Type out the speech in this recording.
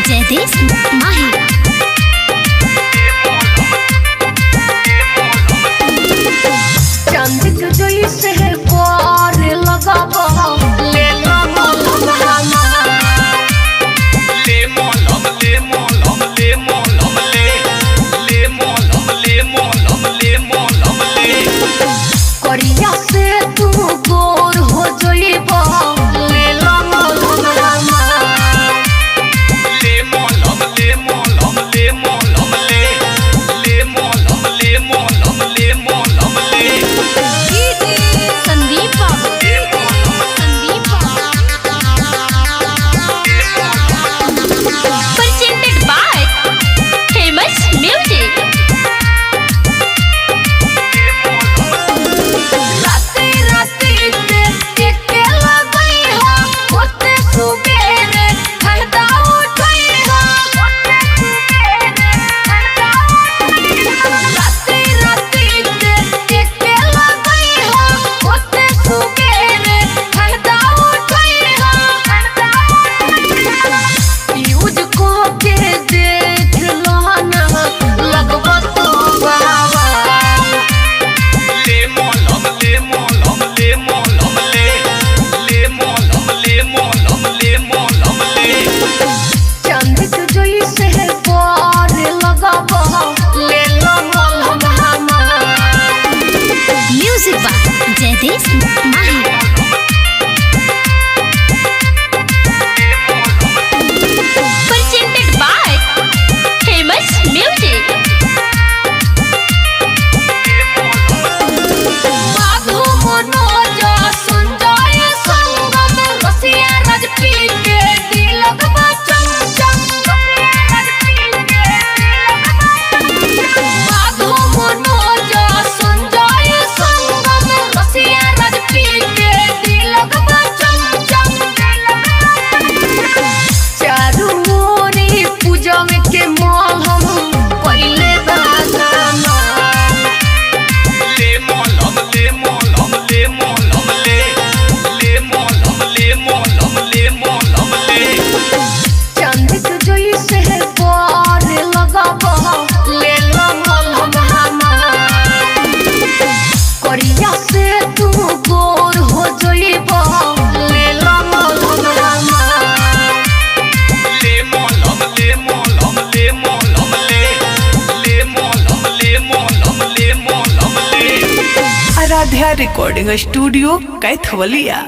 जयदेश माही। चांद के जैसे पार लगाबो ले मोलम ले मोलम ले मोलम ले मोलम ले ले मोलम ले मोलम ले मोलम ले करिया से तू गोर हो जइबो ले मोलम ले मोलम ले मोलम ले मोलम ले ले मोलम ले मोलम ले मोलम ले संदीप बाबू, संदीप बाबू। Presented by Famous Music। राती राती ते टिके लगई हो होते सुबेरे फायदा उठाई हो होते सुबेरे फायदा उठाई हो राती राती ते टिके लगई हो होते सुबेरे फायदा उठाई हो यूज को के देख लो ना लगवा तो बाबा ले मोलम ले मोलम ले मोलम ले ले मोलम ले मोलम ले मोलम ले चांद के जैसे पार लगाबो ले मोलम म्यूजिक बाय जयदेश माही। Presented by Famous Music। Madhu Manoj Sanjay संगम रसिया राजपी के दिलक बचम चम माधु मनोज संजय संगम रसिया राजपी के दिलक बचम चम चारू मोरी पूजा में के मोल हम पहले दाना ले मोलम ले मोलम ले मोलम ले ले मोलम ले मोलम ले मोलम ले चांद के जैसे पार लगाबो ले मोलम करिया से तू गोर हो जइबो ले मोलम ले मोलम ले मोलम ले मोलम ले ले मोलम ले मोलम ले मोलम ले आराध्या रिकॉर्डिंग स्टूडियो कैथवलिया।